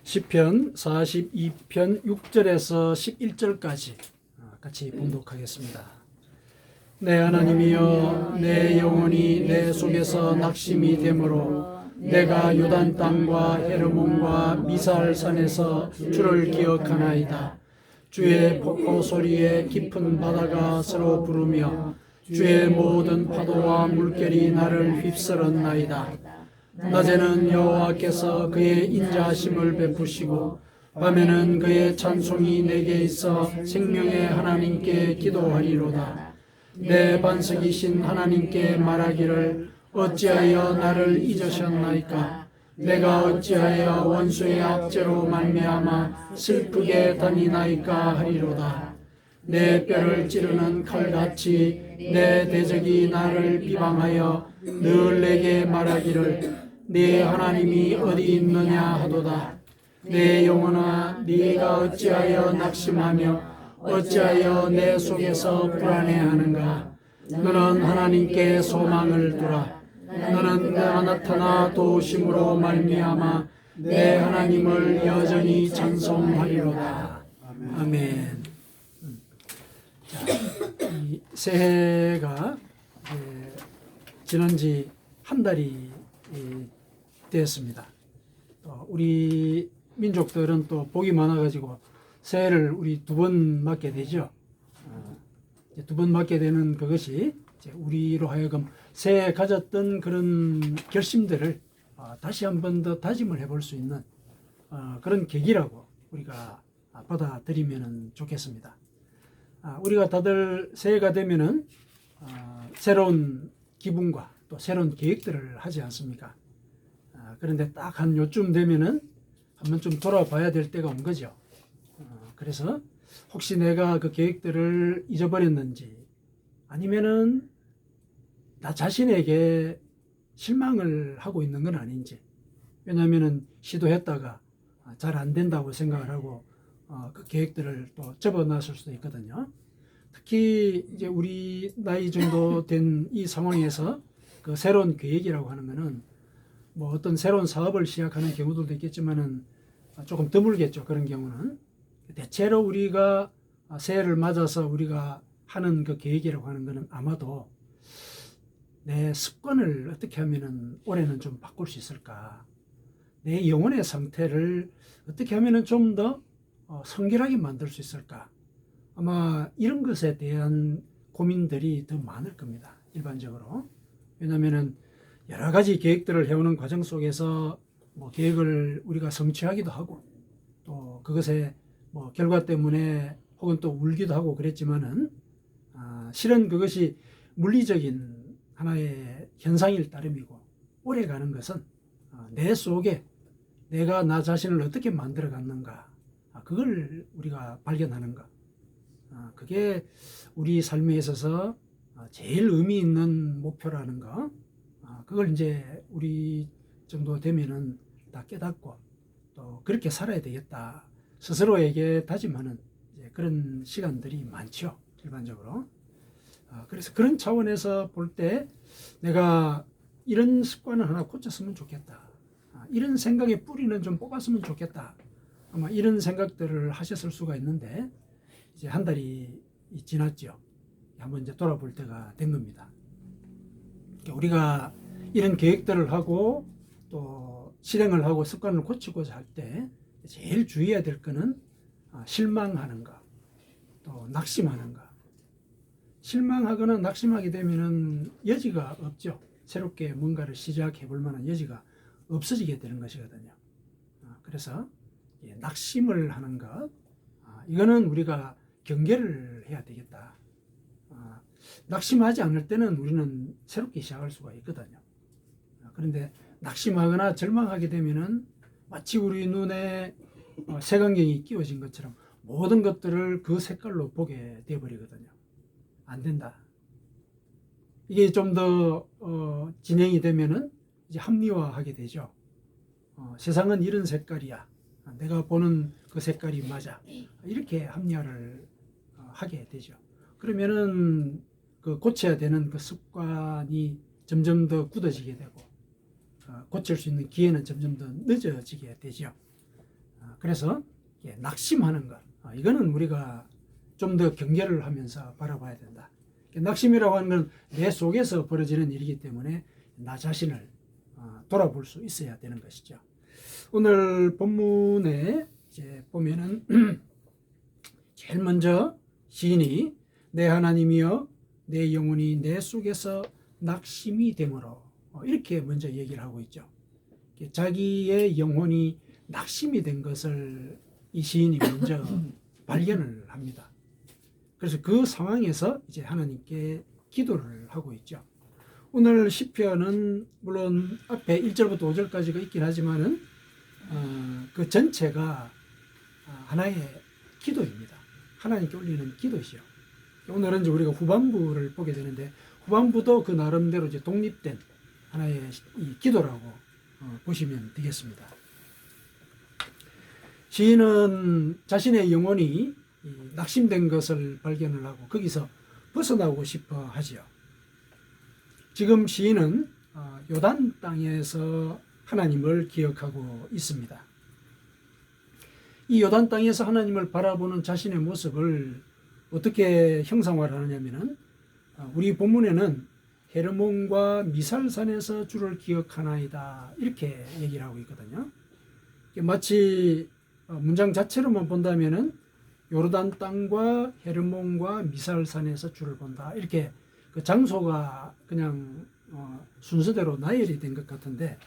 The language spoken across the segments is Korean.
시편 42편 6절에서 11절까지 같이 봉독하겠습니다. 내 하나님이여, 내 영혼이 내 속에서 낙심이 되므로 내가 요단 땅과 헤르몬과 미살산에서 주를 기억하나이다. 주의 폭포 소리에 깊은 바다가 서로 부르며 주의 모든 파도와 물결이 나를 휩쓸었나이다. 낮에는 여호와께서 그의 인자하심을 베푸시고 밤에는 그의 찬송이 내게 있어 생명의 하나님께 기도하리로다. 내 반석이신 하나님께 말하기를 어찌하여 나를 잊으셨나이까? 내가 어찌하여 원수의 압제로 말미암아 슬프게 다니나이까 하리로다. 내 뼈를 찌르는 칼같이 내 대적이 나를 비방하여 늘 내게 말하기를 네 하나님이 어디 있느냐 하도다. 내 영혼아, 네가 어찌하여 낙심하며 어찌하여 내 속에서 불안해하는가? 너는 하나님께 소망을 두라. 너는 내가 나타나 도우심으로 말미암아 내 하나님을 여전히 찬송하리로다. 아멘. 이 새해가 지난 지 한 달이 되었습니다. 우리 민족들은 또 복이 많아가지고 새해를 우리 두 번 맞게 되죠. 두 번 맞게 되는 그것이 우리로 하여금 새해 가졌던 그런 결심들을 다시 한 번 더 다짐을 해볼 수 있는 그런 계기라고 우리가 받아들이면 좋겠습니다. 우리가 다들 새해가 되면은 새로운 기분과 또 새로운 계획들을 하지 않습니까? 그런데 딱 한 요쯤 되면은 한번 좀 돌아봐야 될 때가 온 거죠. 그래서 혹시 내가 그 계획들을 잊어버렸는지 아니면은 나 자신에게 실망을 하고 있는 건 아닌지, 왜냐하면은 시도했다가 잘 안 된다고 생각을 하고 그 계획들을 또 접어놨을 수도 있거든요. 특히 이제 우리 나이 정도 된 이 상황에서 그 새로운 계획이라고 하는 거는 뭐 어떤 새로운 사업을 시작하는 경우들도 있겠지만은 조금 드물겠죠. 그런 경우는 대체로 우리가 새해를 맞아서 우리가 하는 그 계획이라고 하는 거는 아마도 내 습관을 어떻게 하면은 올해는 좀 바꿀 수 있을까? 내 영혼의 상태를 어떻게 하면은 좀 더 성결하게 만들 수 있을까? 아마 이런 것에 대한 고민들이 더 많을 겁니다. 일반적으로. 왜냐하면은 여러 가지 계획들을 해오는 과정 속에서 뭐 계획을 우리가 성취하기도 하고 또 그것의 뭐 결과 때문에 혹은 또 울기도 하고 그랬지만은 실은 그것이 물리적인 하나의 현상일 따름이고 오래 가는 것은 내 속에 내가 나 자신을 어떻게 만들어 갔는가 그걸 우리가 발견하는가 그게 우리 삶에 있어서 제일 의미 있는 목표라는 거 그걸 이제 우리 정도 되면은 다 깨닫고 또 그렇게 살아야 되겠다 스스로에게 다짐하는 그런 시간들이 많죠. 일반적으로. 그래서 그런 차원에서 볼 때 내가 이런 습관을 하나 고쳤으면 좋겠다. 이런 생각의 뿌리는 좀 뽑았으면 좋겠다. 아마 이런 생각들을 하셨을 수가 있는데 이제 한 달이 지났죠. 한번 이제 돌아볼 때가 된 겁니다. 우리가 이런 계획들을 하고 또 실행을 하고 습관을 고치고자 할 때 제일 주의해야 될 거는 실망하는 거, 또 낙심하는 거. 실망하거나 낙심하게 되면은 여지가 없죠. 새롭게 뭔가를 시작해 볼 만한 여지가 없어지게 되는 것이거든요. 그래서 낙심을 하는 것, 이거는 우리가 경계를 해야 되겠다. 낙심하지 않을 때는 우리는 새롭게 시작할 수가 있거든요. 그런데 낙심하거나 절망하게 되면은 마치 우리 눈에 색안경이 끼워진 것처럼 모든 것들을 그 색깔로 보게 되어버리거든요. 안 된다. 이게 좀 더 진행이 되면은 이제 합리화하게 되죠. 세상은 이런 색깔이야. 내가 보는 그 색깔이 맞아. 이렇게 합리화를 하게 되죠. 그러면은 그 고쳐야 되는 그 습관이 점점 더 굳어지게 되고 고칠 수 있는 기회는 점점 더 늦어지게 되죠. 그래서 낙심하는 것, 이거는 우리가 좀 더 경계를 하면서 바라봐야 된다. 낙심이라고 하는 건 내 속에서 벌어지는 일이기 때문에 나 자신을 돌아볼 수 있어야 되는 것이죠. 오늘 본문에 이제 보면은 제일 먼저 시인이 내 하나님이여 내 영혼이 내 속에서 낙심이 되므로 이렇게 먼저 얘기를 하고 있죠. 자기의 영혼이 낙심이 된 것을 이 시인이 먼저 발견을 합니다. 그래서 그 상황에서 이제 하나님께 기도를 하고 있죠. 오늘 시편은 물론 앞에 1절부터 5절까지가 있긴 하지만은 그 전체가 하나의 기도입니다. 하나님께 올리는 기도시요. 오늘은 이제 우리가 후반부를 보게 되는데 후반부도 그 나름대로 이제 독립된 하나의 이 기도라고 보시면 되겠습니다. 시인은 자신의 영혼이 낙심된 것을 발견을 하고 거기서 벗어나고 싶어 하지요. 지금 시인은 요단 땅에서 하나님을 기억하고 있습니다. 이 요단 땅에서 하나님을 바라보는 자신의 모습을 어떻게 형상화를 하느냐면은 우리 본문에는 헤르몬과 미살산에서 주를 기억하나이다 이렇게 얘기를 하고 있거든요. 마치 문장 자체로만 본다면은 요르단 땅과 헤르몬과 미살산에서 주를 본다 이렇게 그 장소가 그냥 순서대로 나열이 된 것 같은데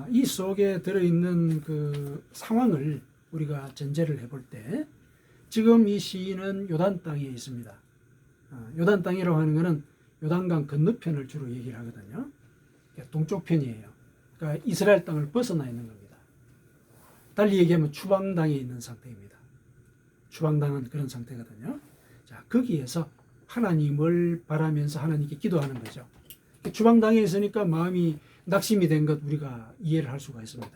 이 속에 들어있는 그 상황을 우리가 전제를 해볼 때 지금 이 시인은 요단 땅에 있습니다. 요단 땅이라고 하는 것은 요단강 건너편을 주로 얘기를 하거든요. 동쪽 편이에요. 그러니까 이스라엘 땅을 벗어나 있는 겁니다. 달리 얘기하면 추방 땅에 있는 상태입니다. 추방당한 그런 상태거든요. 자, 거기에서 하나님을 바라면서 하나님께 기도하는 거죠. 추방당에 있으니까 마음이 낙심이 된 것 우리가 이해를 할 수가 있습니다.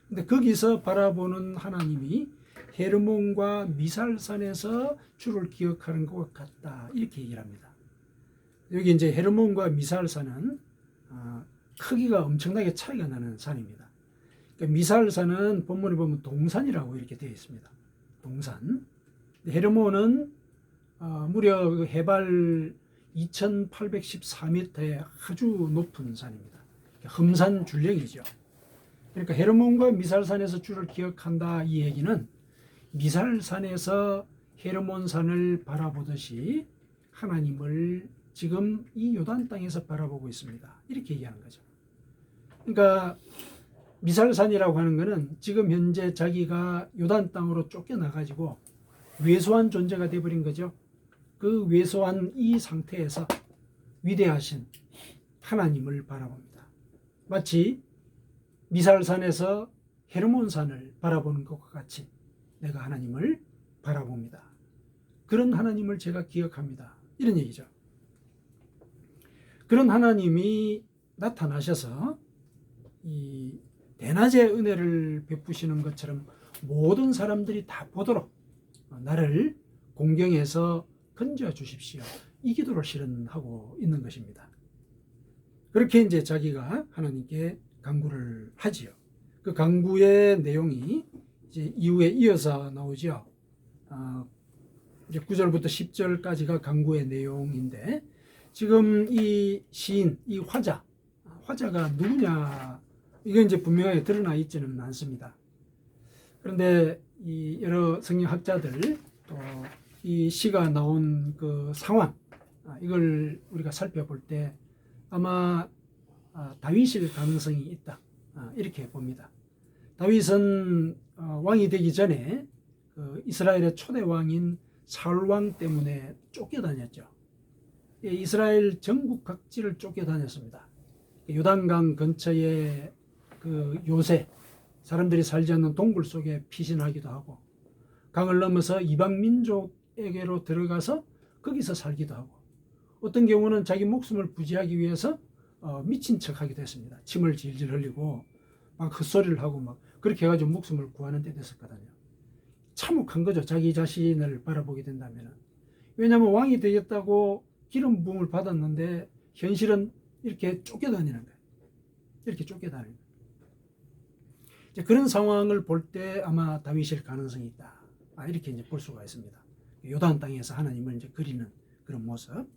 근데 거기서 바라보는 하나님이 헤르몬과 미살산에서 주를 기억하는 것 같다 이렇게 얘기를 합니다. 여기 이제 헤르몬과 미살산은 크기가 엄청나게 차이가 나는 산입니다. 그러니까 미살산은 본문에 보면 동산이라고 이렇게 되어 있습니다. 동산. 헤르몬은 무려 해발 2814m의 아주 높은 산입니다. 험산 줄령이죠. 그러니까 헤르몬과 미살산에서 주를 기억한다 이 얘기는 미살산에서 헤르몬산을 바라보듯이 하나님을 지금 이 요단 땅에서 바라보고 있습니다. 이렇게 얘기하는 거죠. 그러니까 미살산이라고 하는 것은 지금 현재 자기가 요단 땅으로 쫓겨나가지고 왜소한 존재가 되어버린 거죠. 그 왜소한 이 상태에서 위대하신 하나님을 바라봅니다. 마치 미살산에서 헤르몬산을 바라보는 것과 같이 내가 하나님을 바라봅니다. 그런 하나님을 제가 기억합니다. 이런 얘기죠. 그런 하나님이 나타나셔서 이 대낮에 은혜를 베푸시는 것처럼 모든 사람들이 다 보도록 나를 공경해서 건져 주십시오. 이 기도를 실현하고 있는 것입니다. 그렇게 이제 자기가 하나님께 간구를 하지요. 그 간구의 내용이 이제 이후에 이어서 나오죠. 이제 9절부터 10절까지가 간구의 내용인데 지금 이 시인, 이 화자가 누구냐 이건 이제 분명하게 드러나 있지는 않습니다. 그런데 이 여러 성경학자들 또 이 시가 나온 그 상황 이걸 우리가 살펴볼 때 아마 다윗일 가능성이 있다 이렇게 봅니다. 다윗은 왕이 되기 전에 그 이스라엘의 초대 왕인 사울 왕 때문에 쫓겨다녔죠. 이스라엘 전국 각지를 쫓겨다녔습니다. 요단강 근처에 그 요새 사람들이 살지 않는 동굴 속에 피신하기도 하고 강을 넘어서 이방 민족에게로 들어가서 거기서 살기도 하고 어떤 경우는 자기 목숨을 부지하기 위해서 미친 척하기도 했습니다. 침을 질질 흘리고 막 헛소리를 하고 막 그렇게 해가지고 목숨을 구하는 데 됐었거든요. 참혹한 거죠. 자기 자신을 바라보게 된다면. 왜냐하면 왕이 되겠다고 기름 부음을 받았는데 현실은 이렇게 쫓겨다니는 거예요. 이렇게 쫓겨다니는 거예요. 이제 그런 상황을 볼 때 아마 다윗일 가능성이 있다. 이렇게 이제 볼 수가 있습니다. 요단 땅에서 하나님을 이제 그리는 그런 모습.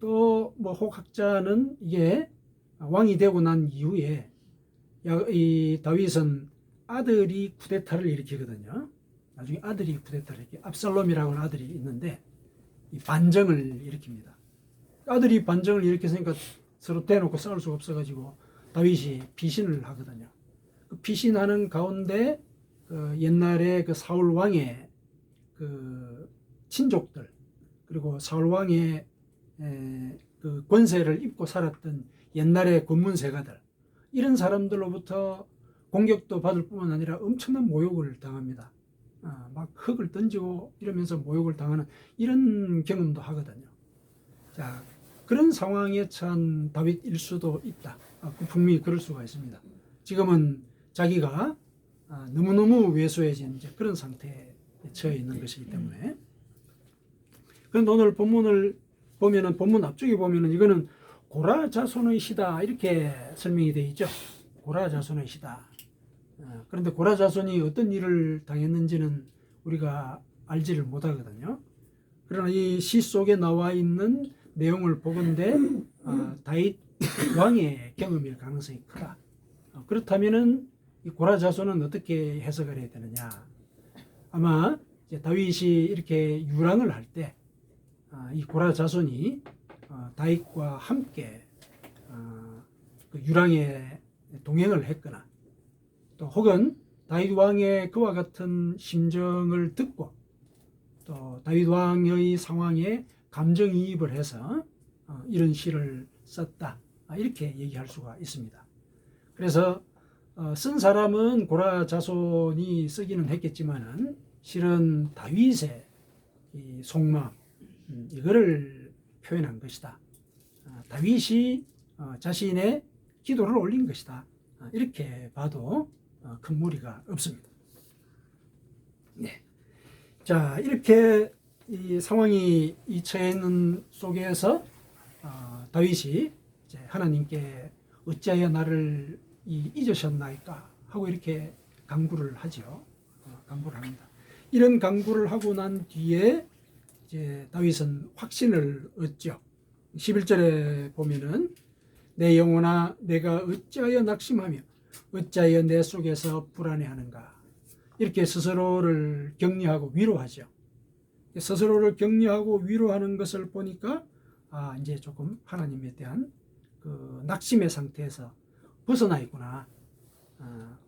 또 뭐 혹학자는 이게 왕이 되고 난 이후에 이 다윗은 아들이 쿠데타를 일으키거든요. 나중에 아들이 쿠데타를 일으키 압살롬이라고 하는 아들이 있는데 이 반정을 일으킵니다. 아들이 반정을 일으켰으니까 서로 대놓고 싸울 수가 없어가지고 다윗이 피신을 하거든요. 그 피신하는 가운데 그 옛날에 그 사울 왕의 그 친족들 그리고 사울 왕의 그 권세를 입고 살았던 옛날의 권문세가들 이런 사람들로부터 공격도 받을 뿐만 아니라 엄청난 모욕을 당합니다. 막 흙을 던지고 이러면서 모욕을 당하는 이런 경험도 하거든요. 자, 그런 상황에 처한 다윗일 수도 있다. 분명히 그럴 수가 있습니다. 지금은 자기가 너무너무 왜소해진 이제 그런 상태에 처해 있는 것이기 때문에. 그런데 오늘 본문을 보면은 본문 앞쪽에 보면은 이거는 고라 자손의 시다 이렇게 설명이 되어 있죠. 고라 자손의 시다. 그런데 고라 자손이 어떤 일을 당했는지는 우리가 알지를 못하거든요. 그러나 이 시 속에 나와 있는 내용을 보건대 다윗 왕의 경험일 가능성이 크다. 그렇다면은 이 고라 자손은 어떻게 해석을 해야 되느냐? 아마 이제 다윗이 이렇게 유랑을 할 때 이 고라 자손이 다윗과 함께 그 유랑에 동행을 했거나 또 혹은 다윗 왕의 그와 같은 심정을 듣고 또 다윗 왕의 상황에 감정이입을 해서 이런 시를 썼다. 이렇게 얘기할 수가 있습니다. 그래서 쓴 사람은 고라 자손이 쓰기는 했겠지만은 실은 다윗의 이 속마음 이거를 표현한 것이다. 다윗이 자신의 기도를 올린 것이다. 이렇게 봐도 큰 무리가 없습니다. 네. 자, 이렇게 이 상황이 처해 있는 속에서 다윗이 이제 하나님께 어찌하여 나를 잊으셨나이까 하고 이렇게 간구를 하죠. 간구를 합니다. 이런 간구를 하고 난 뒤에 이제 다윗은 확신을 얻죠. 11절에 보면은 내 영혼아 내가 어찌하여 낙심하며 어찌하여 내 속에서 불안해하는가 이렇게 스스로를 격려하고 위로하죠. 스스로를 격려하고 위로하는 것을 보니까 이제 조금 하나님에 대한 그 낙심의 상태에서 벗어나 있구나,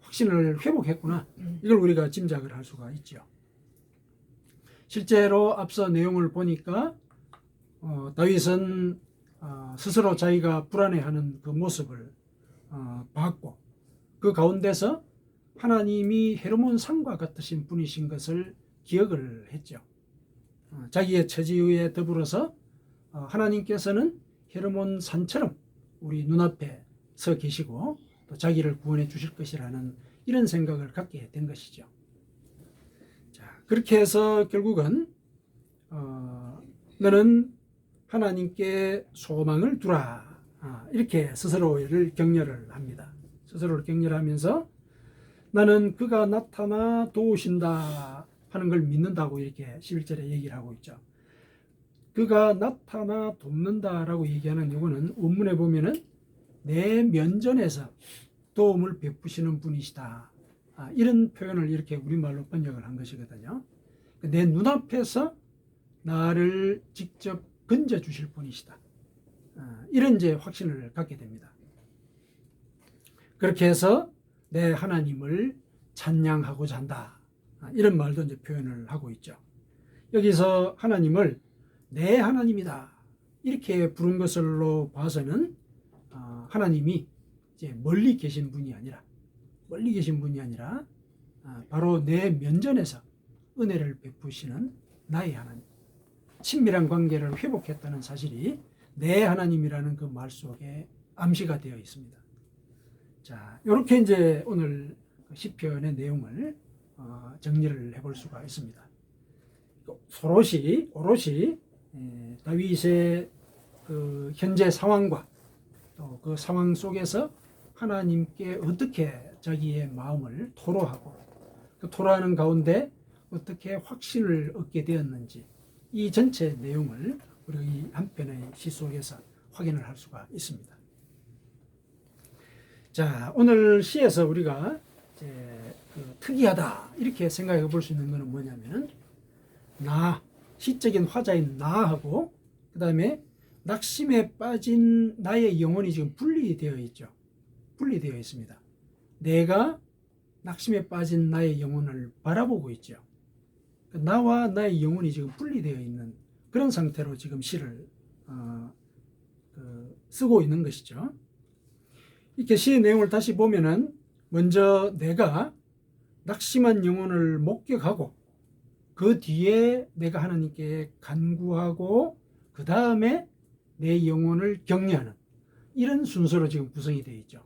확신을 회복했구나 이걸 우리가 짐작을 할 수가 있죠. 실제로 앞서 내용을 보니까 다윗은 스스로 자기가 불안해하는 그 모습을 봤고 그 가운데서 하나님이 헤르몬 산과 같으신 분이신 것을 기억을 했죠. 자기의 처지에 더불어서 하나님께서는 헤르몬 산처럼 우리 눈앞에 서 계시고 또 자기를 구원해 주실 것이라는 이런 생각을 갖게 된 것이죠. 자, 그렇게 해서 결국은 너는 하나님께 소망을 두라 이렇게 스스로를 격려를 합니다. 스스로를 격려하면서 나는 그가 나타나 도우신다 하는 걸 믿는다고 이렇게 11절에 얘기를 하고 있죠. 그가 나타나 돕는다라고 얘기하는 이거는 원문에 보면은 내 면전에서 도움을 베푸시는 분이시다. 이런 표현을 이렇게 우리말로 번역을 한 것이거든요. 내 눈앞에서 나를 직접 건져 주실 분이시다. 이런 이제 확신을 갖게 됩니다. 그렇게 해서 내 하나님을 찬양하고자 한다. 이런 말도 이제 표현을 하고 있죠. 여기서 하나님을 내 하나님이다. 이렇게 부른 것으로 봐서는 하나님이 이제 멀리 계신 분이 아니라 바로 내 면전에서 은혜를 베푸시는 나의 하나님, 친밀한 관계를 회복했다는 사실이 내 하나님이라는 그 말 속에 암시가 되어 있습니다. 자, 이렇게 이제 오늘 시편의 내용을 정리를 해볼 수가 있습니다. 오롯이 다윗의 그 현재 상황과 또 그 상황 속에서 하나님께 어떻게 자기의 마음을 토로하고 그 토로하는 가운데 어떻게 확신을 얻게 되었는지 이 전체 내용을 우리가 이 한 편의 시 속에서 확인을 할 수가 있습니다. 자, 오늘 시에서 우리가 이제 특이하다 이렇게 생각해 볼 수 있는 것은 뭐냐면은 시적인 화자인 나하고 그 다음에 낙심에 빠진 나의 영혼이 지금 분리되어 있죠. 분리되어 있습니다. 내가 낙심에 빠진 나의 영혼을 바라보고 있죠. 나와 나의 영혼이 지금 분리되어 있는 그런 상태로 지금 시를 쓰고 있는 것이죠. 이렇게 시의 내용을 다시 보면은 먼저 내가 낙심한 영혼을 목격하고 그 뒤에 내가 하나님께 간구하고 그 다음에 내 영혼을 격려하는 이런 순서로 지금 구성이 되어 있죠.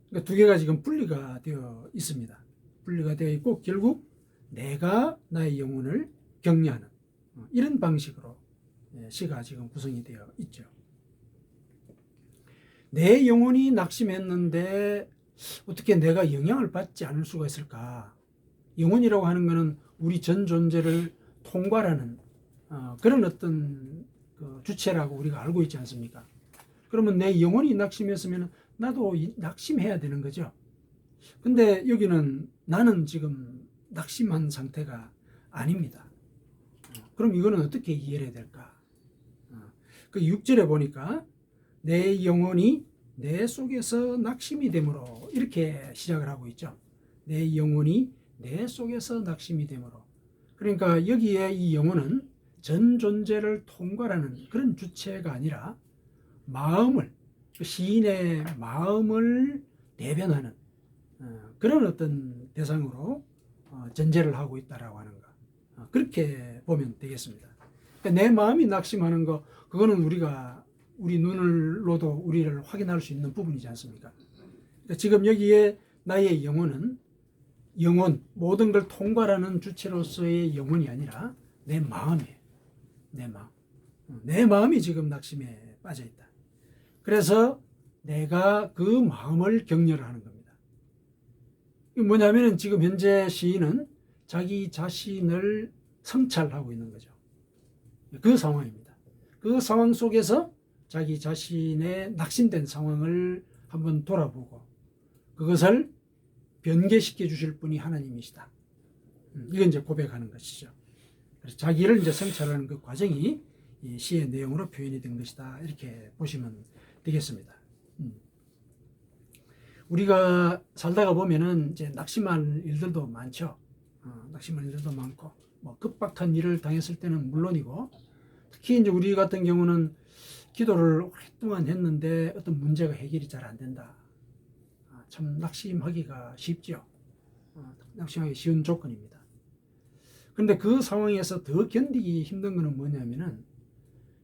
그러니까 두 개가 지금 분리가 되어 있습니다. 분리가 되어 있고 결국 내가 나의 영혼을 격려하는 이런 방식으로 시가 지금 구성이 되어 있죠. 내 영혼이 낙심했는데 어떻게 내가 영향을 받지 않을 수가 있을까? 영혼이라고 하는 것은 우리 전 존재를 통괄하는 그런 어떤 주체라고 우리가 알고 있지 않습니까? 그러면 내 영혼이 낙심했으면 나도 낙심해야 되는 거죠. 근데 여기는 나는 지금 낙심한 상태가 아닙니다. 그럼 이거는 어떻게 이해해야 될까? 그 6절에 보니까 내 영혼이 내 속에서 낙심이 되므로 이렇게 시작을 하고 있죠. 내 영혼이 내 속에서 낙심이 되므로. 그러니까 여기에 이 영혼은 전 존재를 통괄하는 그런 주체가 아니라 마음을, 시인의 마음을 대변하는 그런 어떤 대상으로 전제를 하고 있다라고 하는 거. 그렇게 보면 되겠습니다. 그러니까 내 마음이 낙심하는 거, 그거는 우리 눈으로도 우리를 확인할 수 있는 부분이지 않습니까? 그러니까 지금 여기에 나의 영혼은 모든 걸 통괄하는 주체로서의 영혼이 아니라 내 마음이에요. 내 마음이 지금 낙심에 빠져 있다. 그래서 내가 그 마음을 격려를 하는 겁니다. 뭐냐면은 지금 현재 시인은 자기 자신을 성찰하고 있는 거죠. 그 상황입니다. 그 상황 속에서 자기 자신의 낙심된 상황을 한번 돌아보고 그것을 변개시켜 주실 분이 하나님이시다. 이건 이제 고백하는 것이죠. 그래서 자기를 이제 성찰하는 그 과정이 이 시의 내용으로 표현이 된 것이다. 이렇게 보시면 되겠습니다. 우리가 살다가 보면은 이제 낙심할 일들도 많죠. 낙심할 일들도 많고, 뭐 급박한 일을 당했을 때는 물론이고, 특히 이제 우리 같은 경우는 기도를 오랫동안 했는데 어떤 문제가 해결이 잘 안 된다. 참 낙심하기가 쉽죠. 낙심하기 쉬운 조건입니다. 그런데 그 상황에서 더 견디기 힘든 것은 뭐냐면은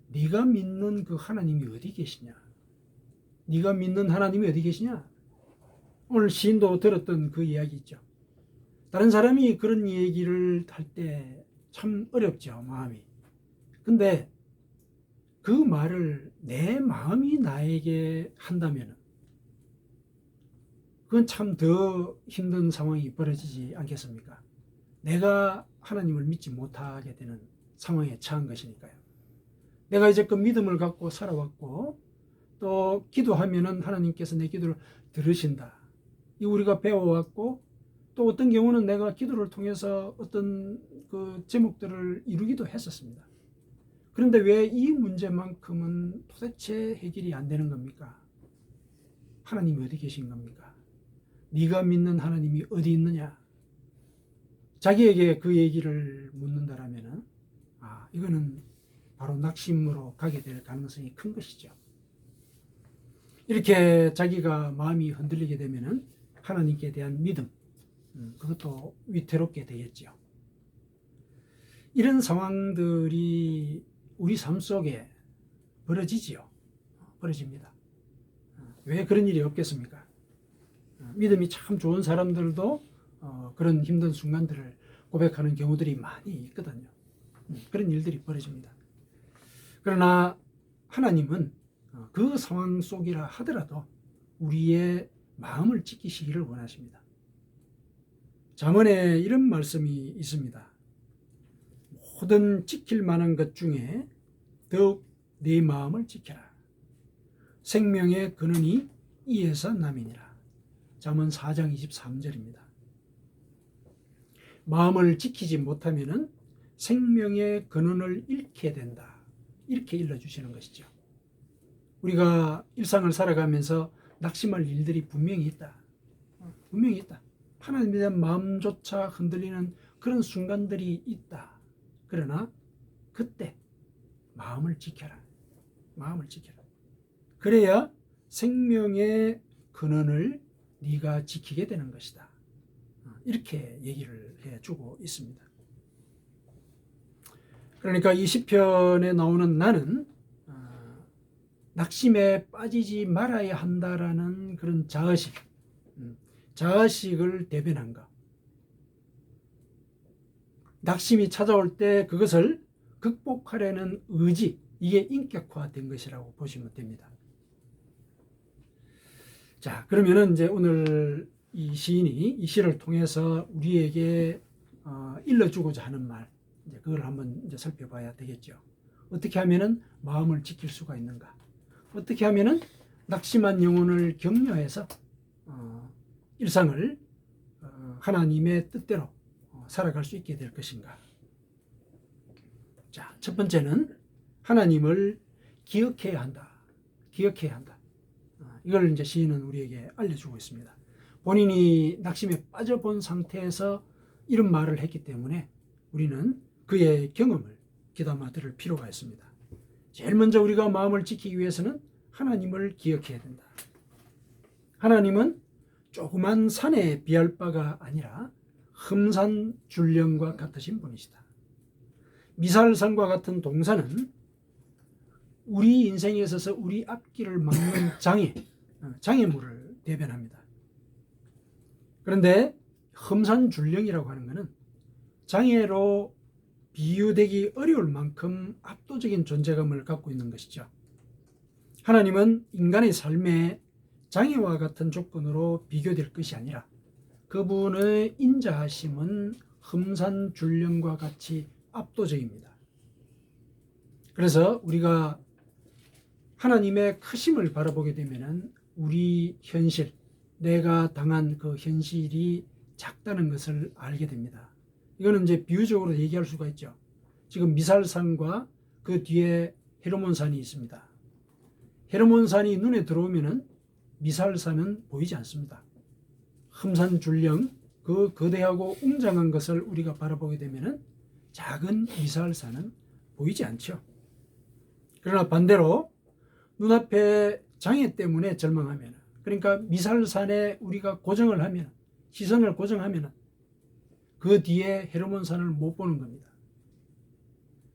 네가 믿는 그 하나님이 어디 계시냐? 네가 믿는 하나님이 어디 계시냐? 오늘 시인도 들었던 그 이야기 있죠. 다른 사람이 그런 얘기를 할 때 참 어렵죠, 마음이. 근데 그 말을 내 마음이 나에게 한다면 그건 참 더 힘든 상황이 벌어지지 않겠습니까? 내가 하나님을 믿지 못하게 되는 상황에 처한 것이니까요. 내가 이제껏 믿음을 갖고 살아왔고 또 기도하면은 하나님께서 내 기도를 들으신다. 이 우리가 배워왔고 또 어떤 경우는 내가 기도를 통해서 어떤 그 제목들을 이루기도 했었습니다. 그런데 왜 이 문제만큼은 도대체 해결이 안 되는 겁니까? 하나님이 어디 계신 겁니까? 네가 믿는 하나님이 어디 있느냐? 자기에게 그 얘기를 묻는다라면은 이거는 바로 낙심으로 가게 될 가능성이 큰 것이죠. 이렇게 자기가 마음이 흔들리게 되면은 하나님께 대한 믿음, 그것도 위태롭게 되겠죠. 이런 상황들이 우리 삶 속에 벌어지지요. 벌어집니다. 왜 그런 일이 없겠습니까? 믿음이 참 좋은 사람들도 그런 힘든 순간들을 고백하는 경우들이 많이 있거든요. 그런 일들이 벌어집니다. 그러나 하나님은 그 상황 속이라 하더라도 우리의 마음을 지키시기를 원하십니다. 잠언에 이런 말씀이 있습니다. 모든 지킬 만한 것 중에 더욱 네 마음을 지켜라. 생명의 근원이 이에서 남이니라. 잠언 4장 23절입니다. 마음을 지키지 못하면 생명의 근원을 잃게 된다. 이렇게 일러주시는 것이죠. 우리가 일상을 살아가면서 낙심할 일들이 분명히 있다. 분명히 있다. 하나님에 대한 마음조차 흔들리는 그런 순간들이 있다. 그러나 그때 마음을 지켜라. 마음을 지켜라. 그래야 생명의 근원을 네가 지키게 되는 것이다. 이렇게 얘기를 해주고 있습니다. 그러니까 이 시편에 나오는 나는 낙심에 빠지지 말아야 한다라는 그런 자의식을 대변한 것. 낙심이 찾아올 때 그것을 극복하려는 의지, 이게 인격화된 것이라고 보시면 됩니다. 자, 그러면은 이제 오늘 이 시인이 이 시를 통해서 우리에게 일러주고자 하는 말, 이제 그걸 한번 이제 살펴봐야 되겠죠. 어떻게 하면은 마음을 지킬 수가 있는가? 어떻게 하면은 낙심한 영혼을 격려해서 일상을 하나님의 뜻대로 살아갈 수 있게 될 것인가? 자, 첫 번째는 하나님을 기억해야 한다. 기억해야 한다. 이걸 이제 시인은 우리에게 알려주고 있습니다. 본인이 낙심에 빠져본 상태에서 이런 말을 했기 때문에 우리는 그의 경험을 귀담아 들을 필요가 있습니다. 제일 먼저 우리가 마음을 지키기 위해서는 하나님을 기억해야 된다. 하나님은 조그만 산에 비할 바가 아니라 흠산 줄령과 같으신 분이시다. 미살산과 같은 동산은 우리 인생에 있어서 우리 앞길을 막는 장애물을 대변합니다. 그런데 흠산 줄령이라고 하는 것은 장애로 비유되기 어려울 만큼 압도적인 존재감을 갖고 있는 것이죠. 하나님은 인간의 삶에 장애와 같은 조건으로 비교될 것이 아니라 그분의 인자하심은 흠산 줄령과 같이 압도적입니다. 그래서 우리가 하나님의 크심을 바라보게 되면 우리 현실, 내가 당한 그 현실이 작다는 것을 알게 됩니다. 이거는 이제 비유적으로 얘기할 수가 있죠. 지금 미살산과 그 뒤에 헤르몬산이 있습니다. 헤르몬산이 눈에 들어오면은 미살산은 보이지 않습니다. 흠산 줄령, 그 거대하고 웅장한 것을 우리가 바라보게 되면은 작은 미살산은 보이지 않죠. 그러나 반대로 눈앞에 장애 때문에 절망하면, 그러니까 미살산에 우리가 고정을 하면, 시선을 고정하면 그 뒤에 헤르몬산을 못 보는 겁니다.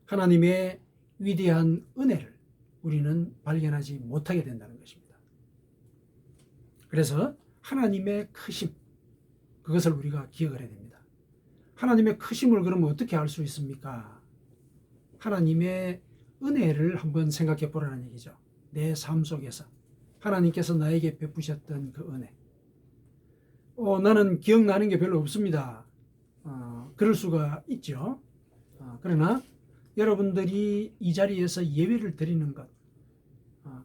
하나님의 위대한 은혜를 우리는 발견하지 못하게 된다는 것입니다. 그래서 하나님의 크심, 그것을 우리가 기억을 해야 됩니다. 하나님의 크심을 그러면 어떻게 알 수 있습니까? 하나님의 은혜를 한번 생각해 보라는 얘기죠. 내 삶 속에서 하나님께서 나에게 베푸셨던 그 은혜. 나는 기억나는 게 별로 없습니다. 그럴 수가 있죠. 그러나 여러분들이 이 자리에서 예배를 드리는 것,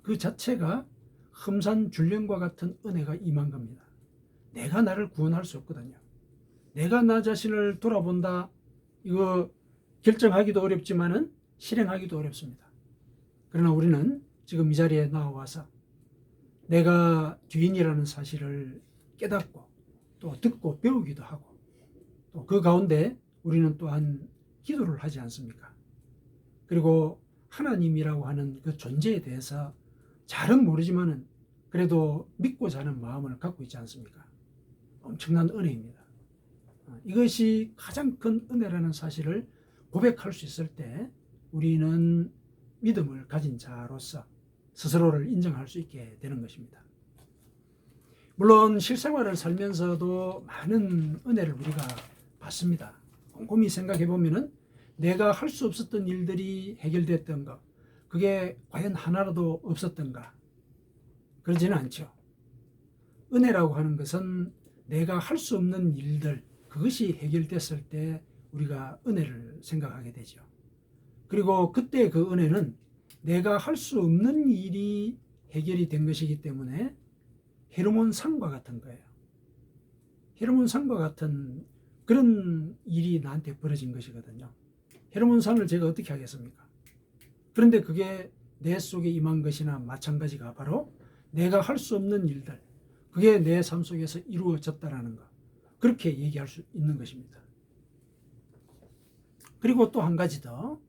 그 자체가 흠산 줄령과 같은 은혜가 임한 겁니다. 내가 나를 구원할 수 없거든요. 내가 나 자신을 돌아본다, 이거 결정하기도 어렵지만은 실행하기도 어렵습니다. 그러나 우리는 지금 이 자리에 나와서 내가 죄인이라는 사실을 깨닫고 또 듣고 배우기도 하고 또 그 가운데 우리는 또한 기도를 하지 않습니까? 그리고 하나님이라고 하는 그 존재에 대해서 잘은 모르지만은 그래도 믿고자 하는 마음을 갖고 있지 않습니까? 엄청난 은혜입니다. 이것이 가장 큰 은혜라는 사실을 고백할 수 있을 때 우리는 믿음을 가진 자로서 스스로를 인정할 수 있게 되는 것입니다. 물론 실생활을 살면서도 많은 은혜를 우리가 받습니다. 곰곰이 생각해 보면은 내가 할 수 없었던 일들이 해결됐던 것, 그게 과연 하나라도 없었던가? 그러지는 않죠. 은혜라고 하는 것은 내가 할 수 없는 일들, 그것이 해결됐을 때 우리가 은혜를 생각하게 되죠. 그리고 그때 그 은혜는 내가 할 수 없는 일이 해결이 된 것이기 때문에 헤르몬상과 같은 거예요. 헤르몬상과 같은 그런 일이 나한테 벌어진 것이거든요. 헤르몬상을 제가 어떻게 하겠습니까? 그런데 그게 내 속에 임한 것이나 마찬가지가 바로 내가 할 수 없는 일들, 그게 내 삶 속에서 이루어졌다라는 것, 그렇게 얘기할 수 있는 것입니다. 그리고 또 한 가지 더,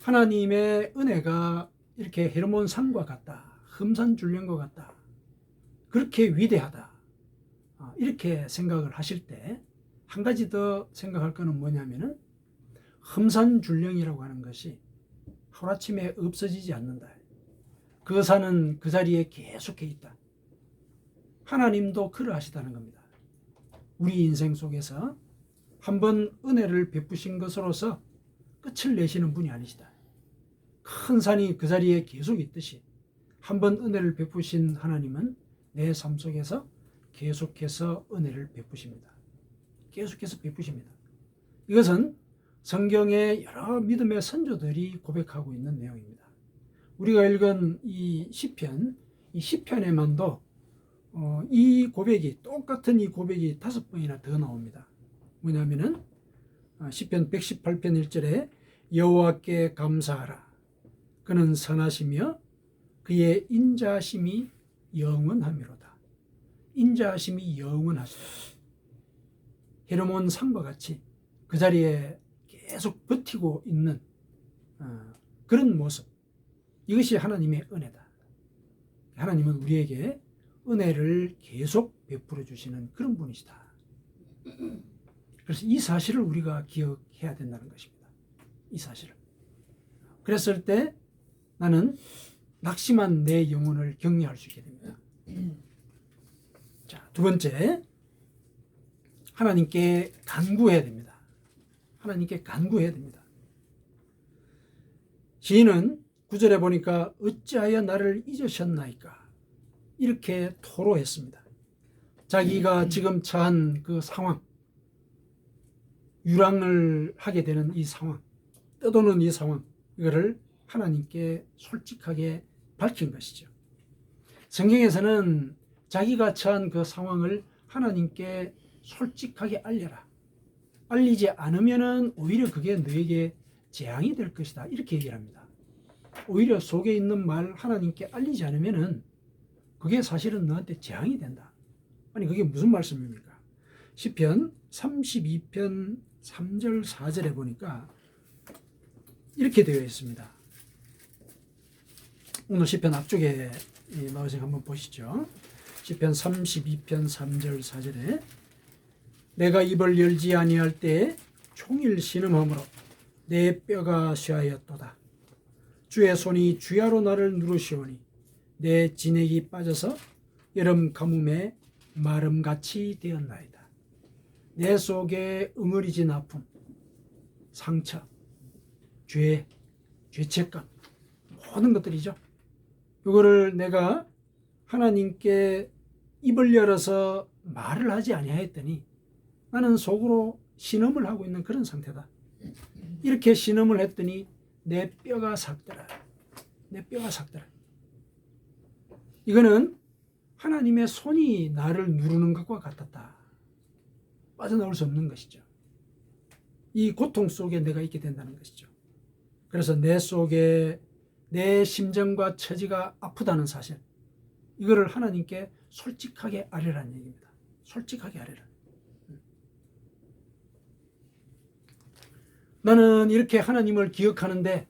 하나님의 은혜가 이렇게 헤르몬산과 같다, 흠산줄령과 같다, 그렇게 위대하다, 이렇게 생각을 하실 때 한 가지 더 생각할 거는 뭐냐면은 흠산줄령이라고 하는 것이 하루아침에 없어지지 않는다. 그 산은 그 자리에 계속해 있다. 하나님도 그러하시다는 겁니다. 우리 인생 속에서 한번 은혜를 베푸신 것으로서 끝을 내시는 분이 아니시다. 큰 산이 그 자리에 계속 있듯이 한번 은혜를 베푸신 하나님은 내 삶 속에서 계속해서 은혜를 베푸십니다. 계속해서 베푸십니다. 이것은 성경의 여러 믿음의 선조들이 고백하고 있는 내용입니다. 우리가 읽은 이 시편, 이 시편에만도 이 고백이, 똑같은 이 고백이 5번이나 더 나옵니다. 뭐냐면은 시편 118편 1절에 여호와께 감사하라. 그는 선하시며 그의 인자하심이 영원하미로다. 인자하심이 영원하시다. 헤르몬 산과 같이 그 자리에 계속 버티고 있는 그런 모습, 이것이 하나님의 은혜다. 하나님은 우리에게 은혜를 계속 베풀어 주시는 그런 분이시다. 그래서 이 사실을 우리가 기억해야 된다는 것입니다. 이 사실을. 그랬을 때 나는 낙심한 내 영혼을 격려할 수 있게 됩니다. 자, 두 번째, 하나님께 간구해야 됩니다. 하나님께 간구해야 됩니다. 시인은 9절에 보니까 어찌하여 나를 잊으셨나이까, 이렇게 토로했습니다. 자기가 지금 처한 그 상황, 유랑을 하게 되는 이 상황, 떠도는 이 상황, 이거를 하나님께 솔직하게 밝힌 것이죠. 성경에서는 자기가 처한 그 상황을 하나님께 솔직하게 알려라. 알리지 않으면은 오히려 그게 너에게 재앙이 될 것이다, 이렇게 얘기를 합니다. 오히려 속에 있는 말 하나님께 알리지 않으면은 그게 사실은 너한테 재앙이 된다. 아니, 그게 무슨 말씀입니까? 시편 32편 3절 4절에 보니까 이렇게 되어 있습니다. 오늘 시편 앞쪽에 나와서 한번 보시죠. 시편 32편 3절 4절에 내가 입을 열지 아니할 때에 종일 신음함으로 내 뼈가 쇠하였도다. 주의 손이 주야로 나를 누르시오니 내 진액이 빠져서 여름 가뭄에 마름같이 되었나이다. 내 속에 응어리진 아픔, 상처, 죄, 죄책감, 모든 것들이죠. 이거를 내가 하나님께 입을 열어서 말을 하지 아니하였더니 나는 속으로 신음을 하고 있는 그런 상태다. 이렇게 신음을 했더니 내 뼈가 삭더라. 내 뼈가 삭더라. 이거는 하나님의 손이 나를 누르는 것과 같았다. 빠져나올 수 없는 것이죠. 이 고통 속에 내가 있게 된다는 것이죠. 그래서 내 속에 내 심정과 처지가 아프다는 사실, 이거를 하나님께 솔직하게 아뢰라는 얘기입니다. 솔직하게 아뢰라. 나는 이렇게 하나님을 기억하는데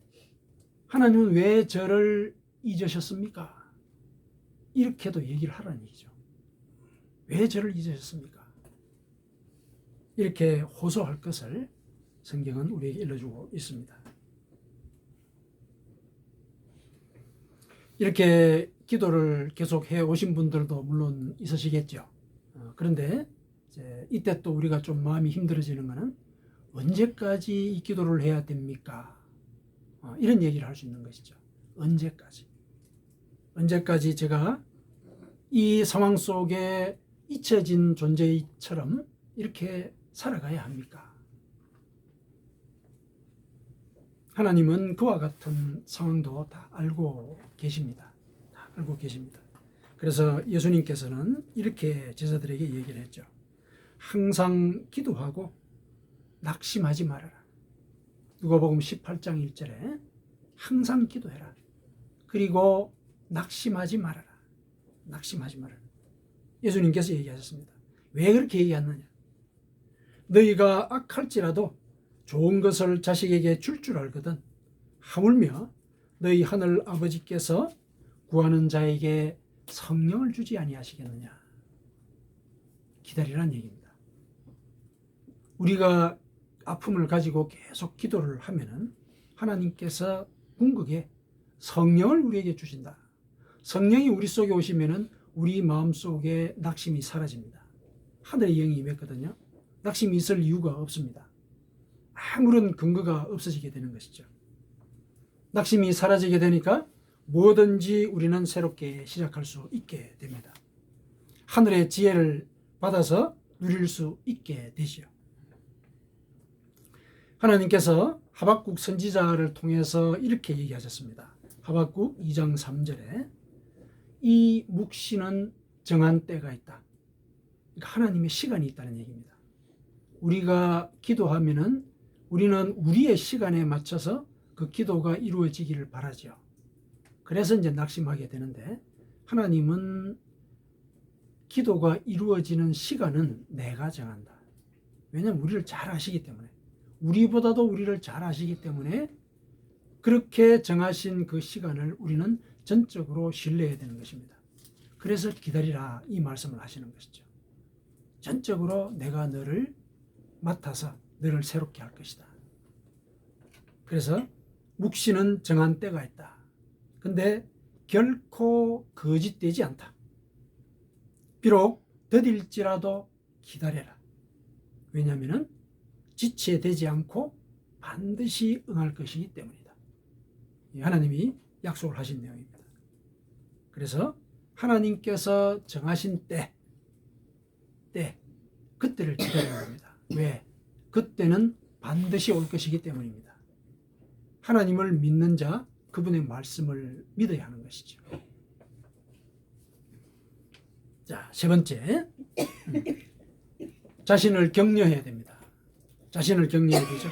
하나님은 왜 저를 잊으셨습니까? 이렇게도 얘기를 하라는 얘기죠. 왜 저를 잊으셨습니까? 이렇게 호소할 것을 성경은 우리에게 일러주고 있습니다. 이렇게 기도를 계속 해 오신 분들도 물론 있으시겠죠. 그런데 이때 또 우리가 좀 마음이 힘들어지는 것은 언제까지 이 기도를 해야 됩니까? 이런 얘기를 할 수 있는 것이죠. 언제까지 제가 이 상황 속에 잊혀진 존재처럼 이렇게 살아가야 합니까? 하나님은 그와 같은 상황도 다 알고 계십니다. 다 알고 계십니다. 그래서 예수님께서는 이렇게 제자들에게 얘기를 했죠. 항상 기도하고 낙심하지 말아라. 누가복음 18장 1절에 항상 기도해라. 그리고 낙심하지 말아라. 낙심하지 말아라. 예수님께서 얘기하셨습니다. 왜 그렇게 얘기하느냐? 너희가 악할지라도 좋은 것을 자식에게 줄 줄 알거든. 하물며 너희 하늘 아버지께서 구하는 자에게 성령을 주지 아니하시겠느냐. 기다리라는 얘기입니다. 우리가 아픔을 가지고 계속 기도를 하면은 하나님께서 궁극에 성령을 우리에게 주신다. 성령이 우리 속에 오시면은 우리 마음속에 낙심이 사라집니다. 하늘의 영이 임했거든요. 낙심이 있을 이유가 없습니다. 아무런 근거가 없어지게 되는 것이죠. 낙심이 사라지게 되니까 뭐든지 우리는 새롭게 시작할 수 있게 됩니다. 하늘의 지혜를 받아서 누릴 수 있게 되지요. 하나님께서 하박국 선지자를 통해서 이렇게 얘기하셨습니다. 하박국 2장 3절에 이 묵시는 정한 때가 있다. 그러니까 하나님의 시간이 있다는 얘기입니다. 우리가 기도하면은 우리는 우리의 시간에 맞춰서 그 기도가 이루어지기를 바라죠. 그래서 이제 낙심하게 되는데 하나님은 기도가 이루어지는 시간은 내가 정한다. 왜냐하면 우리를 잘 아시기 때문에, 우리보다도 우리를 잘 아시기 때문에 그렇게 정하신 그 시간을 우리는 전적으로 신뢰해야 되는 것입니다. 그래서 기다리라 이 말씀을 하시는 것이죠. 전적으로 내가 너를 맡아서 너를 새롭게 할 것이다. 그래서 묵시는 정한 때가 있다. 근데 결코 거짓되지 않다. 비록 더딜지라도 기다려라. 왜냐하면 지체되지 않고 반드시 응할 것이기 때문이다. 하나님이 약속을 하신 내용입니다. 그래서 하나님께서 정하신 때 그때를 기다려야 합니다. 왜? 그때는 반드시 올 것이기 때문입니다. 하나님을 믿는 자, 그분의 말씀을 믿어야 하는 것이죠. 자, 세 번째, 자신을 격려해야 됩니다. 자신을 격려해야 되죠.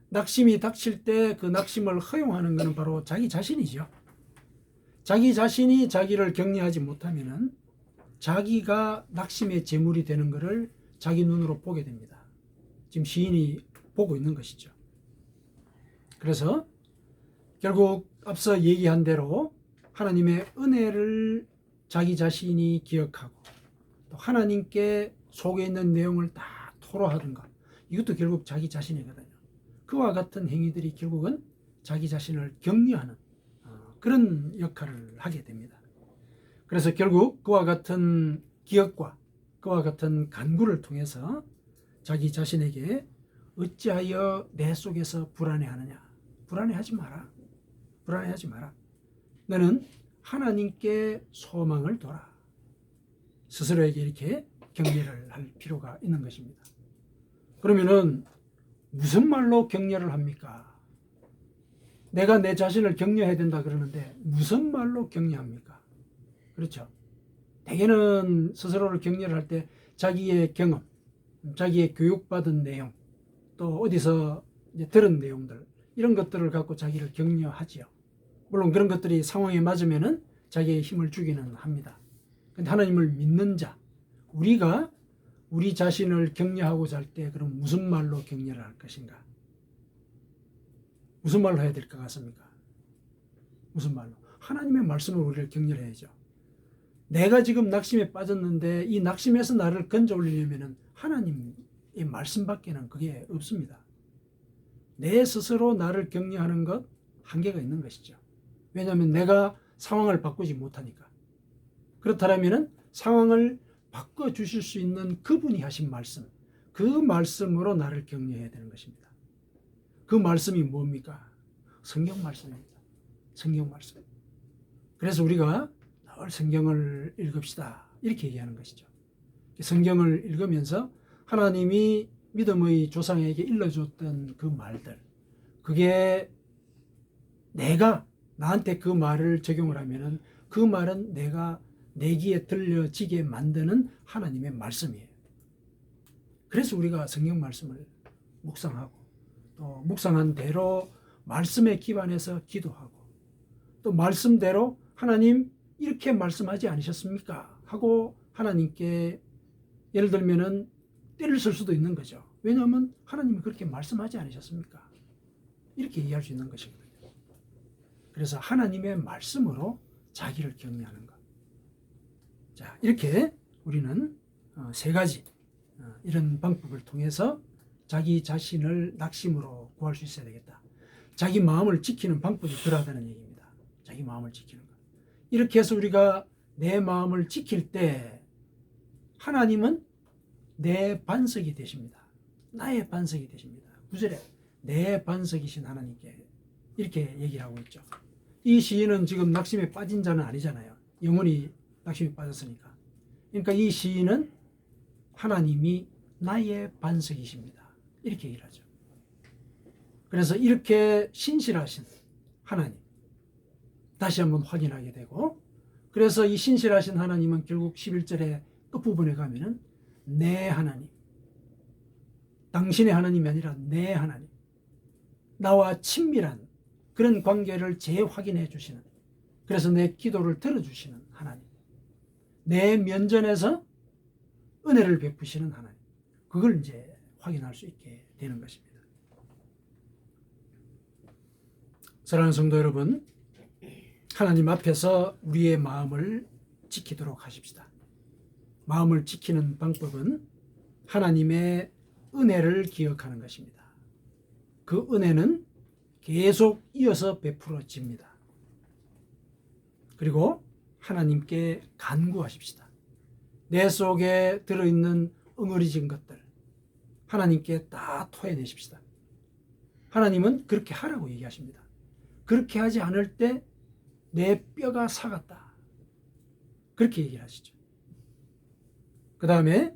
낙심이 닥칠 때 그 낙심을 허용하는 것은 바로 자기 자신이죠. 자기 자신이 자기를 격려하지 못하면은 자기가 낙심의 제물이 되는 것을 자기 눈으로 보게 됩니다. 지금 시인이 보고 있는 것이죠. 그래서 결국 앞서 얘기한 대로 하나님의 은혜를 자기 자신이 기억하고 또 하나님께 속에 있는 내용을 다 토로하는 것, 이것도 결국 자기 자신이거든요. 그와 같은 행위들이 결국은 자기 자신을 격려하는 그런 역할을 하게 됩니다. 그래서 결국 그와 같은 기억과 그와 같은 간구를 통해서 자기 자신에게 어찌하여 내 속에서 불안해하느냐. 불안해하지 마라. 불안해하지 마라. 너는 하나님께 소망을 둬라. 스스로에게 이렇게 격려를 할 필요가 있는 것입니다. 그러면은 무슨 말로 격려를 합니까? 내가 내 자신을 격려해야 된다 그러는데 무슨 말로 격려합니까? 그렇죠. 대개는 스스로를 격려를 할 때 자기의 경험, 자기의 교육받은 내용, 또 어디서 이제 들은 내용들, 이런 것들을 갖고 자기를 격려하지요. 물론 그런 것들이 상황에 맞으면은 자기의 힘을 주기는 합니다. 근데 하나님을 믿는 자, 우리가 우리 자신을 격려하고자 할 때 그럼 무슨 말로 격려를 할 것인가? 무슨 말로 해야 될 것 같습니까? 무슨 말로? 하나님의 말씀으로 우리를 격려해야죠. 내가 지금 낙심에 빠졌는데 이 낙심에서 나를 건져 올리려면 하나님의 말씀밖에는 그게 없습니다. 내 스스로 나를 격려하는 것 한계가 있는 것이죠. 왜냐하면 내가 상황을 바꾸지 못하니까. 그렇다면 상황을 바꿔주실 수 있는 그분이 하신 말씀, 그 말씀으로 나를 격려해야 되는 것입니다. 그 말씀이 뭡니까? 성경 말씀입니다. 성경 말씀. 그래서 우리가 늘 성경을 읽읍시다. 이렇게 얘기하는 것이죠. 성경을 읽으면서 하나님이 믿음의 조상에게 일러줬던 그 말들, 그게 내가 나한테 그 말을 적용을 하면은 그 말은 내가 내 귀에 들려지게 만드는 하나님의 말씀이에요. 그래서 우리가 성경 말씀을 묵상하고 또 묵상한 대로 말씀에 기반해서 기도하고 또 말씀대로 하나님 이렇게 말씀하지 않으셨습니까? 하고 하나님께 예를 들면은 때를 쓸 수도 있는 거죠. 왜냐하면 하나님이 그렇게 말씀하지 않으셨습니까? 이렇게 이해할 수 있는 것이거든요. 그래서 하나님의 말씀으로 자기를 격려하는 것. 자, 이렇게 우리는 세 가지 이런 방법을 통해서 자기 자신을 낙심으로 구할 수 있어야 되겠다. 자기 마음을 지키는 방법이 필요하다는 얘기입니다. 자기 마음을 지키는 것. 이렇게 해서 우리가 내 마음을 지킬 때 하나님은 내 반석이 되십니다. 나의 반석이 되십니다. 9절에 내 반석이신 하나님께 이렇게 얘기를 하고 있죠. 이 시인은 지금 낙심에 빠진 자는 아니잖아요. 영원히 낙심에 빠졌으니까. 그러니까 이 시인은 하나님이 나의 반석이십니다. 이렇게 얘기를 하죠. 그래서 이렇게 신실하신 하나님 다시 한번 확인하게 되고, 그래서 이 신실하신 하나님은 결국 11절의 끝부분에 가면은 내 하나님, 당신의 하나님이 아니라 내 하나님, 나와 친밀한 그런 관계를 재확인해 주시는, 그래서 내 기도를 들어주시는 하나님, 내 면전에서 은혜를 베푸시는 하나님, 그걸 이제 확인할 수 있게 되는 것입니다. 사랑하는 성도 여러분, 하나님 앞에서 우리의 마음을 지키도록 하십시다. 마음을 지키는 방법은 하나님의 은혜를 기억하는 것입니다. 그 은혜는 계속 이어서 베풀어집니다. 그리고 하나님께 간구하십시다. 내 속에 들어있는 응어리진 것들 하나님께 다 토해내십시다. 하나님은 그렇게 하라고 얘기하십니다. 그렇게 하지 않을 때 내 뼈가 사갔다. 그렇게 얘기를 하시죠. 그 다음에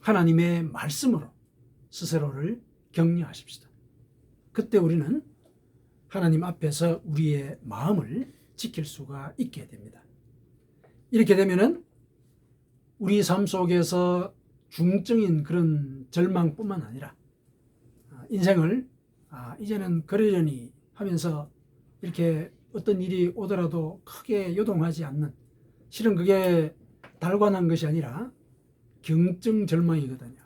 하나님의 말씀으로 스스로를 격려하십시다. 그때 우리는 하나님 앞에서 우리의 마음을 지킬 수가 있게 됩니다. 이렇게 되면은 우리 삶 속에서 중증인 그런 절망뿐만 아니라 인생을 이제는 그러려니 하면서 이렇게 어떤 일이 오더라도 크게 요동하지 않는, 실은 그게 달관한 것이 아니라 경증 절망이거든요.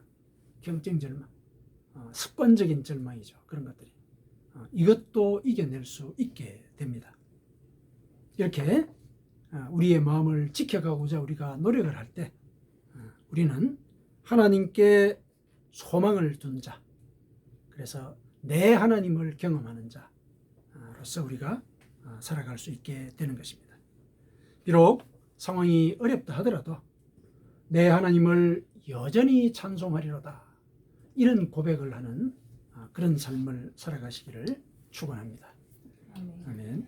경증 절망, 습관적인 절망이죠. 그런 것들이 이것도 이겨낼 수 있게 됩니다. 이렇게 우리의 마음을 지켜가고자 우리가 노력을 할 때 우리는 하나님께 소망을 둔 자, 그래서 내 하나님을 경험하는 자로서 우리가 살아갈 수 있게 되는 것입니다. 비록 상황이 어렵다 하더라도 내 하나님을 여전히 찬송하리로다, 이런 고백을 하는 그런 삶을 살아가시기를 축원합니다. 아멘.